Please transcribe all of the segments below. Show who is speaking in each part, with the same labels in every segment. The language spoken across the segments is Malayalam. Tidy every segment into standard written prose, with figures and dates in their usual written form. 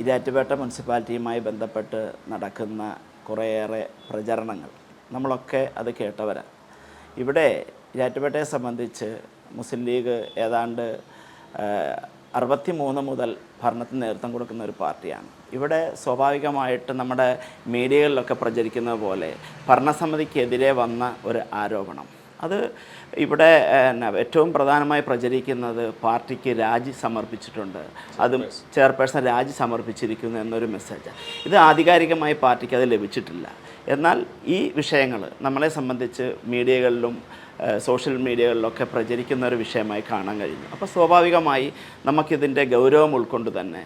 Speaker 1: ഇരാറ്റുപേട്ട മുനിസിപ്പാലിറ്റിയുമായി ബന്ധപ്പെട്ട് നടക്കുന്ന കുറേയേറെ പ്രചരണങ്ങൾ നമ്മളൊക്കെ അത് കേട്ടവരാണ്. ഇവിടെ ഇരാറ്റുപേട്ടയെ സംബന്ധിച്ച് മുസ്ലിം ലീഗ് ഏതാണ്ട് 63 മുതൽ ഭരണത്തിന് നേതൃത്വം കൊടുക്കുന്ന ഒരു പാർട്ടിയാണ്. ഇവിടെ സ്വാഭാവികമായിട്ട് നമ്മുടെ മീഡിയകളിലൊക്കെ പ്രചരിക്കുന്നത് പോലെ ഭരണസമിതിക്കെതിരെ വന്ന ഒരു ആരോപണം, അത് ഇവിടെ ഏറ്റവും പ്രധാനമായി പ്രചരിക്കുന്നത് പാർട്ടിക്ക് രാജി സമർപ്പിച്ചിട്ടുണ്ട്, അതും ചെയർപേഴ്സൺ രാജി സമർപ്പിച്ചിരിക്കുന്നു എന്നൊരു മെസ്സേജ്. ഇത് ആധികാരികമായി പാർട്ടിക്ക് അത് ലഭിച്ചിട്ടില്ല. എന്നാൽ ഈ വിഷയങ്ങൾ നമ്മളെ സംബന്ധിച്ച് മീഡിയകളിലും സോഷ്യൽ മീഡിയകളിലൊക്കെ പ്രചരിക്കുന്ന ഒരു വിഷയമായി കാണാൻ കഴിഞ്ഞു. അപ്പോൾ സ്വാഭാവികമായി നമുക്കിതിൻ്റെ ഗൗരവം ഉൾക്കൊണ്ട് തന്നെ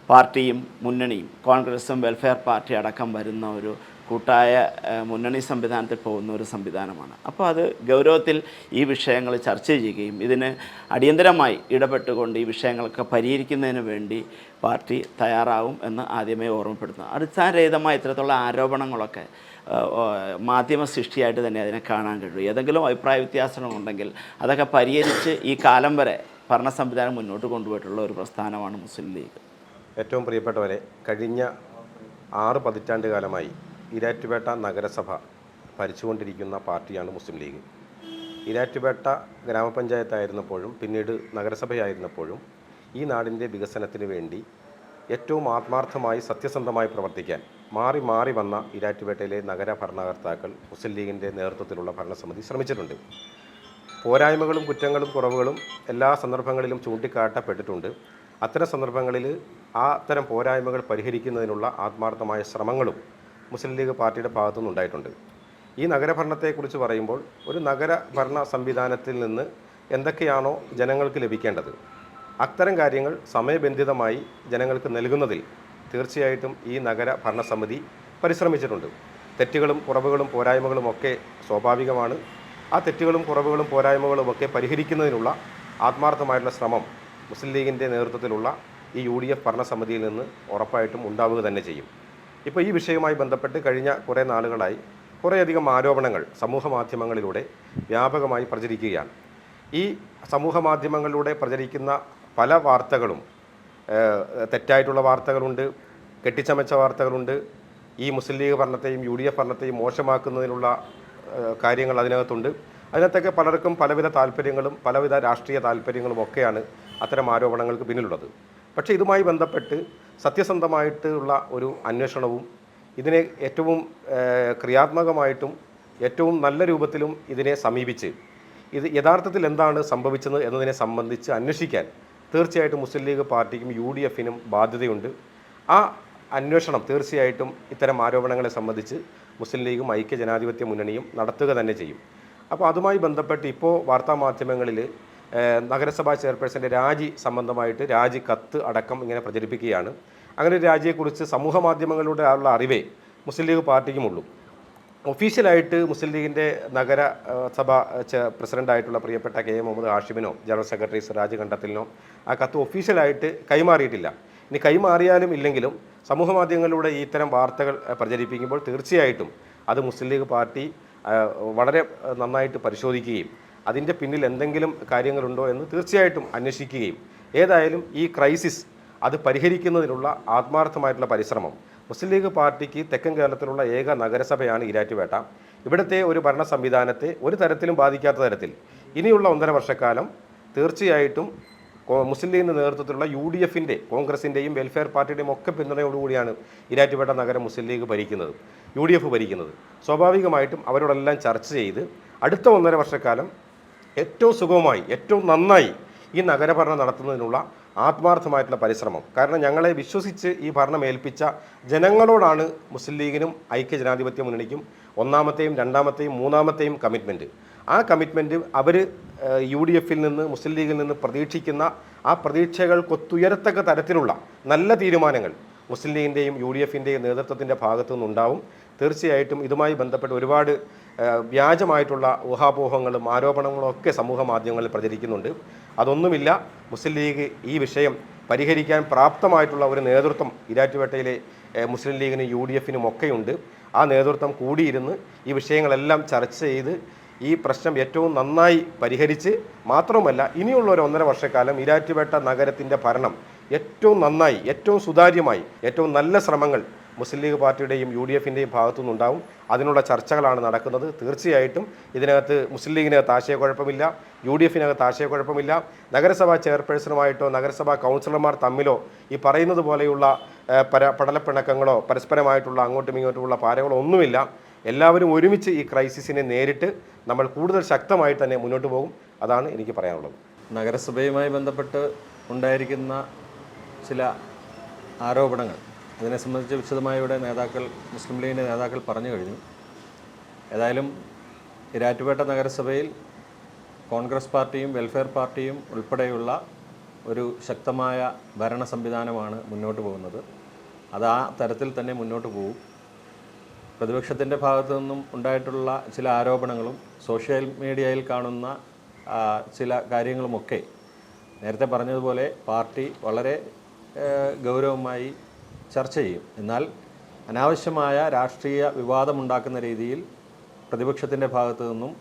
Speaker 1: പാർട്ടിയും മുന്നണിയും കോൺഗ്രസും വെൽഫെയർ പാർട്ടി അടക്കം വരുന്ന ഒരു കൂട്ടായ മുന്നണി സംവിധാനത്തിൽ പോകുന്ന ഒരു സംവിധാനമാണ്. അപ്പോൾ അത് ഗൗരവത്തിൽ ഈ വിഷയങ്ങൾ ചർച്ച ചെയ്യുകയും ഇതിന് അടിയന്തരമായി ഇടപെട്ടുകൊണ്ട് ഈ വിഷയങ്ങളൊക്കെ പരിഹരിക്കുന്നതിന് വേണ്ടി പാർട്ടി തയ്യാറാവും എന്ന് ആദ്യമേ ഓർമ്മപ്പെടുത്തുന്നു. അടിസ്ഥാനരഹിതമായ ഇത്തരത്തിലുള്ള ആരോപണങ്ങളൊക്കെ മാധ്യമ സൃഷ്ടിയായിട്ട് തന്നെ അതിനെ കാണാൻ കഴിയും. ഏതെങ്കിലും അഭിപ്രായ വ്യത്യാസങ്ങളുണ്ടെങ്കിൽ അതൊക്കെ പരിഹരിച്ച് ഈ കാലം വരെ ഭരണ സംവിധാനം മുന്നോട്ട് കൊണ്ടുപോയിട്ടുള്ള ഒരു പ്രസ്ഥാനമാണ് മുസ്ലിം ലീഗ്.
Speaker 2: ഏറ്റവും പ്രിയപ്പെട്ടവരെ, കഴിഞ്ഞ 6 പതിറ്റാണ്ട് കാലമായി ഇരാറ്റുപേട്ട നഗരസഭ ഭരിച്ചുകൊണ്ടിരിക്കുന്ന പാർട്ടിയാണ് മുസ്ലിം ലീഗ്. ഇരാറ്റുപേട്ട ഗ്രാമപഞ്ചായത്തായിരുന്നപ്പോഴും പിന്നീട് നഗരസഭയായിരുന്നപ്പോഴും ഈ നാടിൻ്റെ വികസനത്തിന് വേണ്ടി ഏറ്റവും ആത്മാർത്ഥമായി സത്യസന്ധമായി പ്രവർത്തിക്കാൻ മാറി മാറി വന്ന ഇരാറ്റുപേട്ടയിലെ നഗര ഭരണകർത്താക്കൾ മുസ്ലിം ലീഗിൻ്റെ നേതൃത്വത്തിലുള്ള ഭരണസമിതി ശ്രമിച്ചിട്ടുണ്ട്. പോരായ്മകളും കുറ്റങ്ങളും കുറവുകളും എല്ലാ സന്ദർഭങ്ങളിലും ചൂണ്ടിക്കാട്ടപ്പെട്ടിട്ടുണ്ട്. അത്തരം സന്ദർഭങ്ങളിൽ അത്തരം പോരായ്മകൾ പരിഹരിക്കുന്നതിനുള്ള ആത്മാർത്ഥമായ ശ്രമങ്ങളും മുസ്ലിം ലീഗ് പാർട്ടിയുടെ ഭാഗത്തുനിന്നുണ്ടായിട്ടുണ്ട്. ഈ നഗരഭരണത്തെക്കുറിച്ച് പറയുമ്പോൾ ഒരു നഗരഭരണ സംവിധാനത്തിൽ നിന്ന് എന്തൊക്കെയാണോ ജനങ്ങൾക്ക് ലഭിക്കേണ്ടത് അത്തരം കാര്യങ്ങൾ സമയബന്ധിതമായി ജനങ്ങൾക്ക് നൽകുന്നതിൽ തീർച്ചയായിട്ടും ഈ നഗര ഭരണസമിതി പരിശ്രമിച്ചിട്ടുണ്ട്. തെറ്റുകളും കുറവുകളും പോരായ്മകളും ഒക്കെ സ്വാഭാവികമാണ്. ആ തെറ്റുകളും കുറവുകളും പോരായ്മകളും ഒക്കെ പരിഹരിക്കുന്നതിനുള്ള ആത്മാർത്ഥമായിട്ടുള്ള ശ്രമം മുസ്ലിം ലീഗിൻ്റെ നേതൃത്വത്തിലുള്ള ഈ UDF ഭരണസമിതിയിൽ നിന്ന് ഉറപ്പായിട്ടും ഉണ്ടാവുക തന്നെ ചെയ്യും. ഇപ്പോൾ ഈ വിഷയവുമായി ബന്ധപ്പെട്ട് കഴിഞ്ഞ കുറേ നാളുകളായി കുറേയധികം ആരോപണങ്ങൾ സമൂഹ മാധ്യമങ്ങളിലൂടെ വ്യാപകമായി പ്രചരിക്കുകയാണ്. ഈ സമൂഹ മാധ്യമങ്ങളിലൂടെ പ്രചരിക്കുന്ന പല വാർത്തകളും തെറ്റായിട്ടുള്ള വാർത്തകളുണ്ട്, കെട്ടിച്ചമച്ച വാർത്തകളുണ്ട്. ഈ മുസ്ലിം ലീഗ് ഭരണത്തെയും UDF ഭരണത്തെയും മോശമാക്കുന്നതിനുള്ള കാര്യങ്ങൾ അതിനകത്തുണ്ട്. അതിനകത്തൊക്കെ പലർക്കും പലവിധ താല്പര്യങ്ങളും പലവിധ രാഷ്ട്രീയ താല്പര്യങ്ങളും ഒക്കെയാണ് അത്തരം ആരോപണങ്ങൾക്ക് പിന്നിലുള്ളത്. പക്ഷേ ഇതുമായി ബന്ധപ്പെട്ട് സത്യസന്ധമായിട്ടുള്ള ഒരു അന്വേഷണവും ഇതിനെ ഏറ്റവും ക്രിയാത്മകമായിട്ടും ഏറ്റവും നല്ല രൂപത്തിലും ഇതിനെ സമീപിച്ച് ഇത് യഥാർത്ഥത്തിൽ എന്താണ് സംഭവിച്ചത് എന്നതിനെ സംബന്ധിച്ച് അന്വേഷിക്കാൻ തീർച്ചയായിട്ടും മുസ്ലിം ലീഗ് പാർട്ടിക്കും UDFനും ബാധ്യതയുണ്ട്. ആ അന്വേഷണം തീർച്ചയായിട്ടും ഇത്തരം ആരോപണങ്ങളെ സംബന്ധിച്ച് മുസ്ലിം ലീഗും ഐക്യജനാധിപത്യ മുന്നണിയും നടത്തുക തന്നെ ചെയ്യും. അപ്പോൾ അതുമായി ബന്ധപ്പെട്ട് ഇപ്പോൾ വാർത്താമാധ്യമങ്ങളിൽ നഗരസഭാ ചെയർപേഴ്സൻ്റെ രാജി സംബന്ധമായിട്ട് രാജി കത്ത് അടക്കം ഇങ്ങനെ പ്രചരിപ്പിക്കുകയാണ്. അങ്ങനെ ഒരു രാജിയെക്കുറിച്ച് സമൂഹ മാധ്യമങ്ങളിലൂടെ ഉള്ള അറിവേ മുസ്ലിം ലീഗ് പാർട്ടിക്കുമുള്ളൂ. ഒഫീഷ്യലായിട്ട് മുസ്ലിം ലീഗിൻ്റെ നഗരസഭ പ്രസിഡൻ്റായിട്ടുള്ള പ്രിയപ്പെട്ട KM മുഹമ്മദ് ഹാഷിമിനോ ജനറൽ സെക്രട്ടറി സിറാജ് കണ്ടത്തിലിനോ ആ കത്ത് ഒഫീഷ്യലായിട്ട് കൈമാറിയിട്ടില്ല. ഇനി കൈമാറിയാലും ഇല്ലെങ്കിലും സമൂഹ മാധ്യമങ്ങളിലൂടെ ഇത്തരം വാർത്തകൾ പ്രചരിപ്പിക്കുമ്പോൾ തീർച്ചയായിട്ടും അത് മുസ്ലിം ലീഗ് പാർട്ടി വളരെ നന്നായിട്ട് പരിശോധിക്കുകയും അതിൻ്റെ പിന്നിൽ എന്തെങ്കിലും കാര്യങ്ങളുണ്ടോ എന്ന് തീർച്ചയായിട്ടും അന്വേഷിക്കുകയും ഏതായാലും ഈ ക്രൈസിസ് അത് പരിഹരിക്കുന്നതിനുള്ള ആത്മാർത്ഥമായിട്ടുള്ള പരിശ്രമം മുസ്ലിം ലീഗ് പാർട്ടിക്ക് തെക്കൻ കേരളത്തിലുള്ള ഏക നഗരസഭയാണ് ഇരാറ്റുപേട്ട. ഇവിടുത്തെ ഒരു ഭരണ സംവിധാനത്തെ ഒരു തരത്തിലും ബാധിക്കാത്ത തരത്തിൽ ഇനിയുള്ള 1.5 വർഷക്കാലം തീർച്ചയായിട്ടും മുസ്ലിം ലീഗിൻ്റെ നേതൃത്വത്തിലുള്ള UDFൻ്റെ കോൺഗ്രസിൻ്റെയും വെൽഫെയർ പാർട്ടിയുടെയും ഒക്കെ പിന്തുണയോടുകൂടിയാണ് ഇരാറ്റുപേട്ട നഗരം മുസ്ലിം ലീഗ് ഭരിക്കുന്നത്, UDF ഭരിക്കുന്നത്. സ്വാഭാവികമായിട്ടും അവരോടെല്ലാം ചർച്ച ചെയ്ത് അടുത്ത 1.5 വർഷക്കാലം ഏറ്റവും സുഗമമായി ഏറ്റവും നന്നായി ഈ നഗരഭരണം നടത്തുന്നതിനുള്ള ആത്മാർത്ഥമായിട്ടുള്ള പരിശ്രമം. കാരണം ഞങ്ങളെ വിശ്വസിച്ച് ഈ ഭരണം ഏൽപ്പിച്ച ജനങ്ങളോടാണ് മുസ്ലിം ലീഗിനും ഐക്യജനാധിപത്യ മുന്നണിക്കും 1ാമത്തെയും 2ാമത്തെയും 3ാമത്തെയും കമ്മിറ്റ്മെൻറ്റ്. ആ കമ്മിറ്റ്മെൻറ്റ് അവർ UDFൽ നിന്ന് മുസ്ലിം ലീഗിൽ നിന്ന് പ്രതീക്ഷിക്കുന്ന ആ പ്രതീക്ഷകൾക്കൊത്തുയരത്തക്ക തരത്തിലുള്ള നല്ല തീരുമാനങ്ങൾ മുസ്ലിം ലീഗിൻ്റെയും UDFൻ്റെയും നേതൃത്വത്തിൻ്റെ ഭാഗത്തു നിന്നുണ്ടാവും. തീർച്ചയായിട്ടും ഇതുമായി ബന്ധപ്പെട്ട് ഒരുപാട് വ്യാജമായിട്ടുള്ള ഊഹാപോഹങ്ങളും ആരോപണങ്ങളും ഒക്കെ സമൂഹ മാധ്യമങ്ങളിൽ പ്രചരിക്കുന്നുണ്ട്. അതൊന്നുമില്ല. മുസ്ലിം ലീഗ് ഈ വിഷയം പരിഹരിക്കാൻ പ്രാപ്തമായിട്ടുള്ള ഒരു നേതൃത്വം ഇരാറ്റുപേട്ടയിലെ മുസ്ലിം ലീഗിനും UDFനും ഒക്കെയുണ്ട്. ആ നേതൃത്വം കൂടിയിരുന്ന് ഈ വിഷയങ്ങളെല്ലാം ചർച്ച ചെയ്ത് ഈ പ്രശ്നം ഏറ്റവും നന്നായി പരിഹരിച്ച് മാത്രമല്ല ഇനിയുള്ള ഒരു 1.5 വർഷക്കാലം ഇരാറ്റുപേട്ട നഗരത്തിൻ്റെ ഭരണം ഏറ്റവും നന്നായി, ഏറ്റവും സുതാര്യമായി, ഏറ്റവും നല്ല ശ്രമങ്ങൾ മുസ്ലിം ലീഗ് പാർട്ടിയുടെയും UDFിൻ്റെയും ഭാഗത്തു നിന്നുണ്ടാവും. അതിനുള്ള ചർച്ചകളാണ് നടക്കുന്നത്. തീർച്ചയായിട്ടും ഇതിനകത്ത് മുസ്ലിം ലീഗിനകത്ത് ആശയക്കുഴപ്പമില്ല, UDFിനകത്ത് ആശയക്കുഴപ്പമില്ല. നഗരസഭാ ചെയർപേഴ്സണുമായിട്ടോ നഗരസഭാ കൗൺസിലർമാർ തമ്മിലോ ഈ പറയുന്നത് പോലെയുള്ള പടലപ്പിണക്കങ്ങളോ പരസ്പരമായിട്ടുള്ള അങ്ങോട്ടും ഇങ്ങോട്ടുമുള്ള പാരകളോ ഒന്നുമില്ല. എല്ലാവരും ഒരുമിച്ച് ഈ ക്രൈസിസിനെ നേരിട്ട് നമ്മൾ കൂടുതൽ ശക്തമായി തന്നെ മുന്നോട്ട് പോകും. അതാണ് എനിക്ക് പറയാനുള്ളത്.
Speaker 3: നഗരസഭയുമായി ബന്ധപ്പെട്ട് ഉണ്ടായിരിക്കുന്ന ചില ആരോപണങ്ങൾ, അതിനെ സംബന്ധിച്ച് വിശദമായി ഇവിടെ മുസ്ലിം ലീഗിൻ്റെ നേതാക്കൾ പറഞ്ഞു കഴിഞ്ഞു. ഏതായാലും ഈരാറ്റുപേട്ട നഗരസഭയിൽ കോൺഗ്രസ് പാർട്ടിയും വെൽഫെയർ പാർട്ടിയും ഉൾപ്പെടെയുള്ള ഒരു ശക്തമായ ഭരണ സംവിധാനമാണ് മുന്നോട്ട് പോകുന്നത്. അത് ആ തരത്തിൽ തന്നെ മുന്നോട്ട് പോകും. പ്രതിപക്ഷത്തിൻ്റെ ഭാഗത്തു നിന്നും ഉണ്ടായിട്ടുള്ള ചില ആരോപണങ്ങളും സോഷ്യൽ മീഡിയയിൽ കാണുന്ന ചില കാര്യങ്ങളുമൊക്കെ നേരത്തെ പറഞ്ഞതുപോലെ പാർട്ടി വളരെ ഗൗരവമായി ചർച്ച ചെയ്യും. എന്നാൽ അനാവശ്യമായ രാഷ്ട്രീയ വിവാദമുണ്ടാക്കുന്ന രീതിയിൽ പ്രതിപക്ഷത്തിൻ്റെ ഭാഗത്തു നിന്നും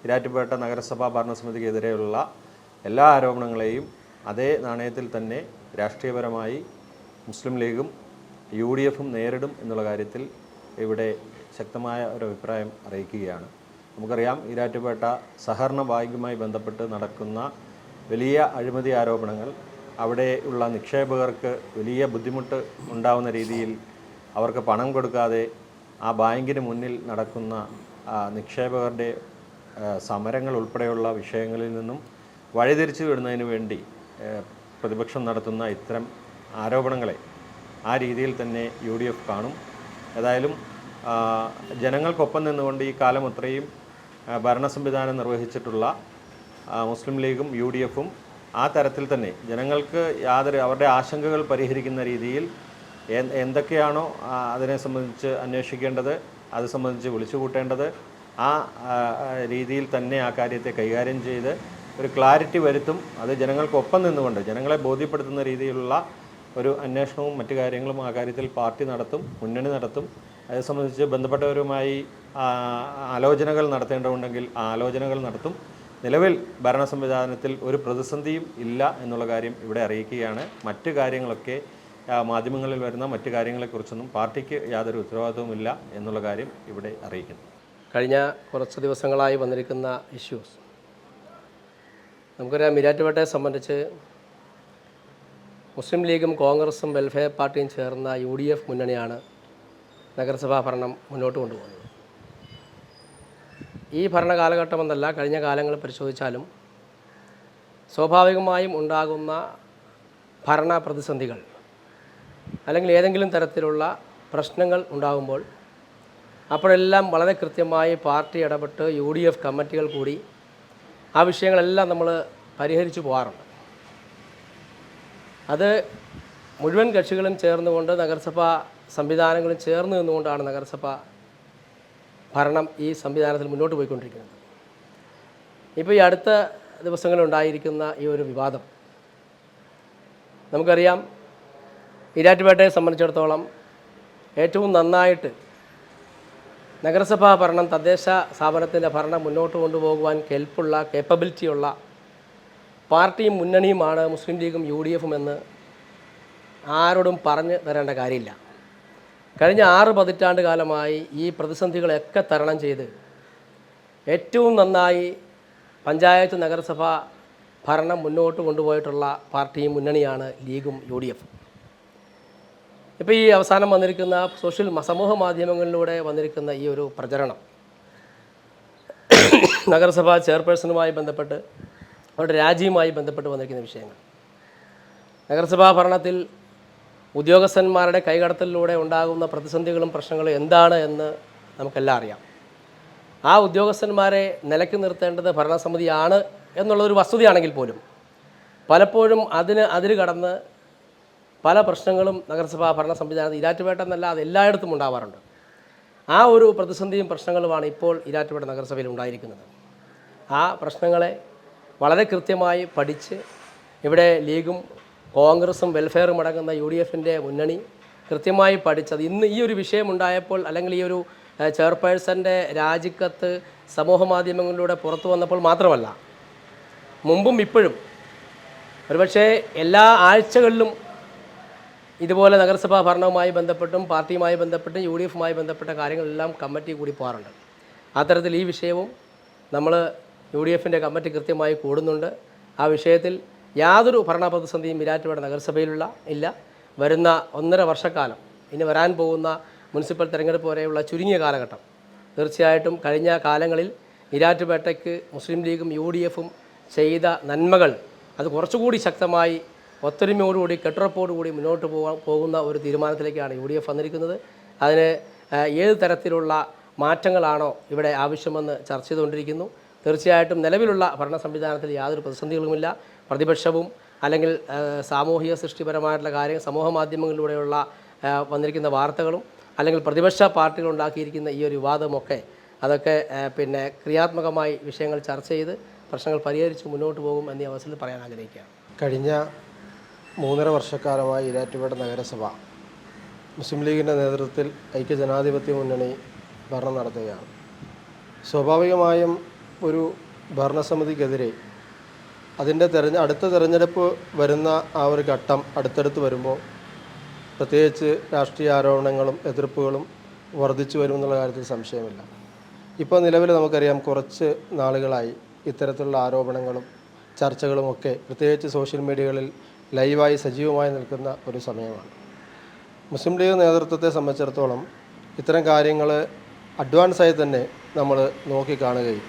Speaker 3: ഈരാറ്റുപേട്ട നഗരസഭാ ഭരണസമിതിക്കെതിരെയുള്ള എല്ലാ ആരോപണങ്ങളെയും അതേ നാണയത്തിൽ തന്നെ രാഷ്ട്രീയപരമായി മുസ്ലിം ലീഗും UDFും നേരിടും എന്നുള്ള കാര്യത്തിൽ ഇവിടെ ശക്തമായ ഒരു അഭിപ്രായം അറിയിക്കുകയാണ്. നമുക്കറിയാം, ഈരാറ്റുപേട്ട സഹകരണ ബാങ്കുമായി ബന്ധപ്പെട്ട് നടക്കുന്ന വലിയ അഴിമതി ആരോപണങ്ങൾ, അവിടെയുള്ള നിക്ഷേപകർക്ക് വലിയ ബുദ്ധിമുട്ട് ഉണ്ടാവുന്ന രീതിയിൽ അവർക്ക് പണം കൊടുക്കാതെ ആ ബാങ്കിന് മുന്നിൽ നടക്കുന്ന നിക്ഷേപകരുടെ സമരങ്ങൾ ഉൾപ്പെടെയുള്ള വിഷയങ്ങളിൽ നിന്നും വഴിതിരിച്ചു വിടുന്നതിന് വേണ്ടി പ്രതിപക്ഷം നടത്തുന്ന ഇത്തരം ആരോപണങ്ങളെ ആ രീതിയിൽ തന്നെ UDF കാണും. ഏതായാലും ജനങ്ങൾക്കൊപ്പം നിന്നുകൊണ്ട് ഈ കാലം അത്രയും ഭരണ സംവിധാനം നിർവഹിച്ചിട്ടുള്ള മുസ്ലിം ലീഗും UDFും ആ തരത്തിൽ തന്നെ ജനങ്ങൾക്ക് അവരുടെ ആശങ്കകൾ പരിഹരിക്കുന്ന രീതിയിൽ എന്തൊക്കെയാണോ അതിനെ സംബന്ധിച്ച് അന്വേഷിക്കേണ്ടത്, അത് സംബന്ധിച്ച് വിളിച്ചുകൂട്ടേണ്ടത്, ആ രീതിയിൽ തന്നെ ആ കാര്യത്തെ കൈകാര്യം ചെയ്ത് ഒരു ക്ലാരിറ്റി വരുത്തും. അത് ജനങ്ങൾക്കൊപ്പം നിന്നുകൊണ്ട് ജനങ്ങളെ ബോധ്യപ്പെടുത്തുന്ന രീതിയിലുള്ള ഒരു അന്വേഷണവും മറ്റു കാര്യങ്ങളും ആ കാര്യത്തിൽ പാർട്ടി നടത്തും, മുന്നണി നടത്തും. അത് സംബന്ധിച്ച് ബന്ധപ്പെട്ടവരുമായി ആലോചനകൾ നടത്തേണ്ടതുണ്ടെങ്കിൽ ആ ആലോചനകൾ നടത്തും. നിലവിൽ ഭരണ സംവിധാനത്തിൽ ഒരു പ്രതിസന്ധിയും ഇല്ല എന്നുള്ള കാര്യം ഇവിടെ അറിയിക്കുകയാണ്. മറ്റു കാര്യങ്ങളൊക്കെ മാധ്യമങ്ങളിൽ വരുന്ന മറ്റു കാര്യങ്ങളെക്കുറിച്ചൊന്നും പാർട്ടിക്ക് യാതൊരു ഉത്തരവാദിത്വവുമില്ല എന്നുള്ള കാര്യം ഇവിടെ അറിയിക്കുന്നു.
Speaker 4: കഴിഞ്ഞ കുറച്ച് ദിവസങ്ങളായി വന്നിരിക്കുന്ന ഇഷ്യൂസ് നമുക്കറിയാം. ഈരാറ്റുപേട്ടയെ സംബന്ധിച്ച് മുസ്ലിം ലീഗും കോൺഗ്രസും വെൽഫെയർ പാർട്ടിയും ചേർന്ന UDF മുന്നണിയാണ് നഗരസഭാ ഭരണം മുന്നോട്ട് കൊണ്ടുപോകുന്നത്. ഈ ഭരണ കാലഘട്ടമെന്നല്ല, കഴിഞ്ഞ കാലങ്ങൾ പരിശോധിച്ചാലും സ്വാഭാവികമായും ഉണ്ടാകുന്ന ഭരണ പ്രതിസന്ധികൾ അല്ലെങ്കിൽ ഏതെങ്കിലും തരത്തിലുള്ള പ്രശ്നങ്ങൾ ഉണ്ടാകുമ്പോൾ അപ്പോഴെല്ലാം വളരെ കൃത്യമായി പാർട്ടി ഇടപെട്ട് UDF കമ്മിറ്റികൾ കൂടി ആ വിഷയങ്ങളെല്ലാം നമ്മൾ പരിഹരിച്ചു പോകാറുണ്ട്. അത് മുഴുവൻ കക്ഷികളും ചേർന്നുകൊണ്ട് നഗരസഭാ സംവിധാനങ്ങളും ചേർന്ന് നിന്നുകൊണ്ടാണ് നഗരസഭ ഭരണം ഈ സംവിധാനത്തിൽ മുന്നോട്ട് പോയിക്കൊണ്ടിരിക്കുന്നത്. ഇപ്പോൾ ഈ അടുത്ത ദിവസങ്ങളിലുണ്ടായിരിക്കുന്ന ഈ ഒരു വിവാദം നമുക്കറിയാം. ഈരാറ്റുപേട്ടയെ സംബന്ധിച്ചിടത്തോളം ഏറ്റവും നന്നായിട്ട് നഗരസഭാ ഭരണം, തദ്ദേശ സ്ഥാപനത്തിൻ്റെ ഭരണം മുന്നോട്ട് കൊണ്ടുപോകുവാൻ കേപ്പബിലിറ്റിയുള്ള പാർട്ടിയും മുന്നണിയുമാണ് മുസ്ലിം ലീഗും UDFും എന്ന് ആരോടും പറഞ്ഞു തരേണ്ട കാര്യമില്ല. കഴിഞ്ഞ 6 പതിറ്റാണ്ട് കാലമായി ഈ പ്രതിസന്ധികളെയൊക്കെ തരണം ചെയ്ത് ഏറ്റവും നന്നായി പഞ്ചായത്ത് നഗരസഭ ഭരണം മുന്നോട്ട് കൊണ്ടുപോയിട്ടുള്ള പാർട്ടിയും മുന്നണിയാണ് ലീഗും UDFും. ഇപ്പോൾ ഈ അവസാനം വന്നിരിക്കുന്ന സമൂഹ മാധ്യമങ്ങളിലൂടെ വന്നിരിക്കുന്ന ഈ ഒരു പ്രചരണം നഗരസഭാ ചെയർപേഴ്സണുമായി ബന്ധപ്പെട്ട് അവരുടെ രാജിയുമായി ബന്ധപ്പെട്ട് വന്നിരിക്കുന്ന വിഷയങ്ങൾ, നഗരസഭാ ഭരണത്തിൽ ഉദ്യോഗസ്ഥന്മാരുടെ കൈകടത്തലിലൂടെ ഉണ്ടാകുന്ന പ്രതിസന്ധികളും പ്രശ്നങ്ങളും എന്താണ് എന്ന് നമുക്കെല്ലാം അറിയാം. ആ ഉദ്യോഗസ്ഥന്മാരെ നിലയ്ക്ക് നിർത്തേണ്ടത് ഭരണസമിതിയാണ് എന്നുള്ളൊരു വസ്തുതയാണെങ്കിൽ പോലും പലപ്പോഴും അതിന് കടന്ന് പല പ്രശ്നങ്ങളും നഗരസഭാ ഭരണ സംവിധാനത്തിൽ ഈരാറ്റുപേട്ട എന്നല്ല അത് എല്ലായിടത്തും ഉണ്ടാവാറുണ്ട്. ആ ഒരു പ്രതിസന്ധിയും പ്രശ്നങ്ങളുമാണ് ഇപ്പോൾ ഈരാറ്റുപേട്ട നഗരസഭയിൽ ഉണ്ടായിരിക്കുന്നത്. ആ പ്രശ്നങ്ങളെ വളരെ കൃത്യമായി പഠിച്ച് ഇവിടെ ലീഗും കോൺഗ്രസും വെൽഫെയറും അടങ്ങുന്ന UDFിൻ്റെ മുന്നണി കൃത്യമായി പഠിച്ചത് ഇന്ന് ഈ ഒരു വിഷയമുണ്ടായപ്പോൾ അല്ലെങ്കിൽ ഈ ഒരു ചെയർപേഴ്സൻ്റെ രാജിക്കത്ത് സമൂഹ മാധ്യമങ്ങളിലൂടെ പുറത്തു വന്നപ്പോൾ മാത്രമല്ല, മുമ്പും ഇപ്പോഴും ഒരുപക്ഷെ എല്ലാ ആഴ്ചകളിലും ഇതുപോലെ നഗരസഭാ ഭരണവുമായി ബന്ധപ്പെട്ടും പാർട്ടിയുമായി ബന്ധപ്പെട്ടും UDF-മായി ബന്ധപ്പെട്ട കാര്യങ്ങളെല്ലാം കമ്മിറ്റി കൂടി പോകാറുണ്ട്. അത്തരത്തിൽ ഈ വിഷയവും നമ്മൾ UDF-ൻ്റെ കമ്മിറ്റി കൃത്യമായി കൂടുന്നുണ്ട്. ആ വിഷയത്തിൽ യാതൊരു ഭരണ പ്രതിസന്ധിയും ഈരാറ്റുപേട്ട നഗരസഭയിലുള്ള ഇല്ല. വരുന്ന 1.5 വർഷക്കാലം, ഇനി വരാൻ പോകുന്ന മുനിസിപ്പൽ തെരഞ്ഞെടുപ്പ് വരെയുള്ള ചുരുങ്ങിയ കാലഘട്ടം, തീർച്ചയായിട്ടും കഴിഞ്ഞ കാലങ്ങളിൽ ഈരാറ്റുപേട്ടയ്ക്ക് മുസ്ലിം ലീഗും UDF-ഉം ചെയ്ത നന്മകൾ അത് കുറച്ചുകൂടി ശക്തമായി ഒത്തൊരുമയോടുകൂടി കെട്ടുറപ്പോടുകൂടി മുന്നോട്ട് പോകുന്ന ഒരു തീരുമാനത്തിലേക്കാണ് UDF വന്നിരിക്കുന്നത്. അതിന് ഏത് തരത്തിലുള്ള മാറ്റങ്ങളാണോ ഇവിടെ ആവശ്യമെന്ന് ചർച്ച ചെയ്തുകൊണ്ടിരിക്കുന്നു. തീർച്ചയായിട്ടും നിലവിലുള്ള ഭരണ സംവിധാനത്തിൽ യാതൊരു പ്രതിസന്ധികളുമില്ല. പ്രതിപക്ഷവും അല്ലെങ്കിൽ സാമൂഹിക സൃഷ്ടിപരമായിട്ടുള്ള കാര്യം, സമൂഹ മാധ്യമങ്ങളിലൂടെയുള്ള വന്നിരിക്കുന്ന വാർത്തകളും അല്ലെങ്കിൽ പ്രതിപക്ഷ പാർട്ടികൾ ഉണ്ടാക്കിയിരിക്കുന്ന ഈ ഒരു വിവാദമൊക്കെ അതൊക്കെ ക്രിയാത്മകമായി വിഷയങ്ങൾ ചർച്ച ചെയ്ത് പ്രശ്നങ്ങൾ പരിഹരിച്ച് മുന്നോട്ട് പോകും എന്നീ അവസരത്തിൽ പറയാൻ ആഗ്രഹിക്കുകയാണ്.
Speaker 5: കഴിഞ്ഞ 3.5 വർഷക്കാലമായി ഈരാറ്റുപേട്ട നഗരസഭ മുസ്ലിം ലീഗിൻ്റെ നേതൃത്വത്തിൽ ഐക്യജനാധിപത്യ മുന്നണി ഭരണം നടത്തുകയാണ്. സ്വാഭാവികമായും ഒരു ഭരണസമിതിക്കെതിരെ അതിൻ്റെ അടുത്ത തെരഞ്ഞെടുപ്പ് വരുന്ന ആ ഒരു ഘട്ടം അടുത്തടുത്ത് വരുമ്പോൾ പ്രത്യേകിച്ച് രാഷ്ട്രീയ ആരോപണങ്ങളും എതിർപ്പുകളും വർദ്ധിച്ചു വരുമെന്നുള്ള കാര്യത്തിൽ സംശയമില്ല. ഇപ്പോൾ നിലവിൽ നമുക്കറിയാം, കുറച്ച് നാളുകളായി ഇത്തരത്തിലുള്ള ആരോപണങ്ങളും ചർച്ചകളുമൊക്കെ പ്രത്യേകിച്ച് സോഷ്യൽ മീഡിയകളിൽ ലൈവായി സജീവമായി നിൽക്കുന്ന ഒരു സമയമാണ്. മുസ്ലിം ലീഗ് നേതൃത്വത്തെ സംബന്ധിച്ചിടത്തോളം ഇത്തരം കാര്യങ്ങൾ അഡ്വാൻസായി തന്നെ നമ്മൾ നോക്കിക്കാണുകയും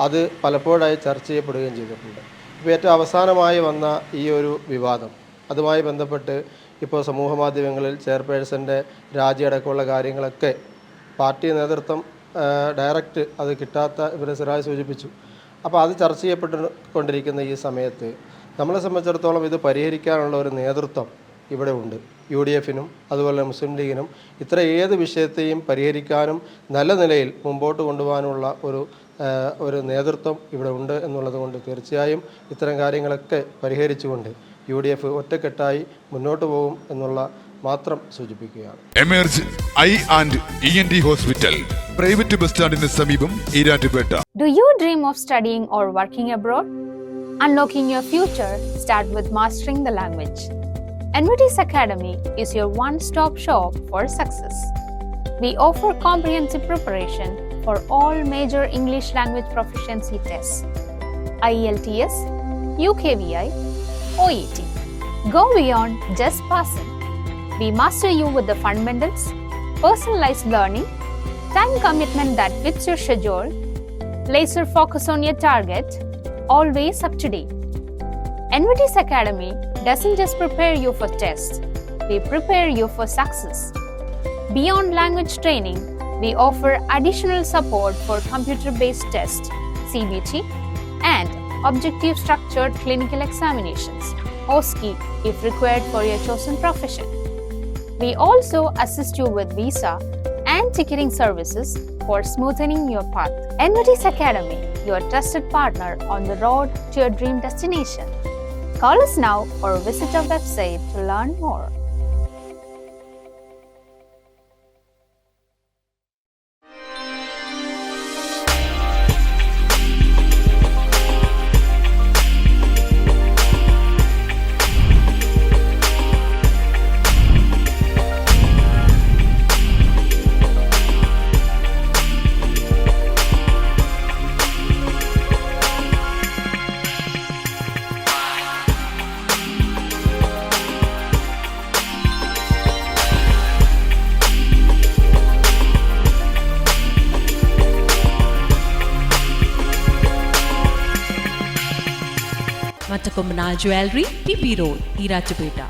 Speaker 5: അത് പലപ്പോഴായി ചർച്ച ചെയ്യപ്പെടുകയും ചെയ്തിട്ടുണ്ട്. ഇപ്പോൾ ഏറ്റവും അവസാനമായി വന്ന ഈ ഒരു വിവാദം, അതുമായി ബന്ധപ്പെട്ട് ഇപ്പോൾ സമൂഹ മാധ്യമങ്ങളിൽ ചെയർപേഴ്സൻ്റെ രാജിയടക്കമുള്ള കാര്യങ്ങളൊക്കെ പാർട്ടി നേതൃത്വം ഡയറക്റ്റ് അത് കിട്ടാത്ത ഇവരെ സിറാജ് സൂചിപ്പിച്ചു. അപ്പോൾ അത് ചർച്ച ചെയ്യപ്പെട്ടുകൊണ്ടിരിക്കുന്ന ഈ സമയത്ത് നമ്മളെ സംബന്ധിച്ചിടത്തോളം ഇത് പരിഹരിക്കാനുള്ള ഒരു നേതൃത്വം ഇവിടെ ഉണ്ട്. UDF-നും അതുപോലെ മുസ്ലിം ലീഗിനും ഏത് വിഷയത്തെയും പരിഹരിക്കാനും നല്ല നിലയിൽ മുമ്പോട്ട് കൊണ്ടുപോകാനുള്ള ഒരു നേതൃത്വം ഇവിടെ ഉണ്ട് എന്നുള്ളത് കൊണ്ട് തീർച്ചയായും ഇത്തരം കാര്യങ്ങളൊക്കെ പരിഹരിച്ചുകൊണ്ട് UDF ഒറ്റക്കെട്ടായി മുന്നോട്ട് പോകും എന്നുള്ള മാത്രം സൂചിപ്പിക്കുകയാണ്.
Speaker 6: Emerge I and ENT hospital, private bus സ്റ്റാൻഡിന് സമീപം, Erattupetta.
Speaker 7: Do you dream of studying or working abroad? Unlocking your future start with mastering the language. NVT's Academy is your one-stop shop for success. We offer comprehensive preparation for all major English language proficiency tests: IELTS, UKVI, OET. Go beyond just passing. We master you with the fundamentals, personalized learning, time commitment that fits your schedule, laser focus on your target, always up to date. NVT's Academy doesn't just prepare you for tests, we prepare you for success. Beyond language training, we offer additional support for computer-based tests, CBT, and objective structured clinical examinations, OSCE, if required for your chosen profession. We also assist you with visa and ticketing services for smoothing your path. NVT's Academy, your trusted partner on the road to your dream destination. Call us now or visit our website to learn more.
Speaker 8: Matakumbana Jewelry, PP Road, Irachupeta.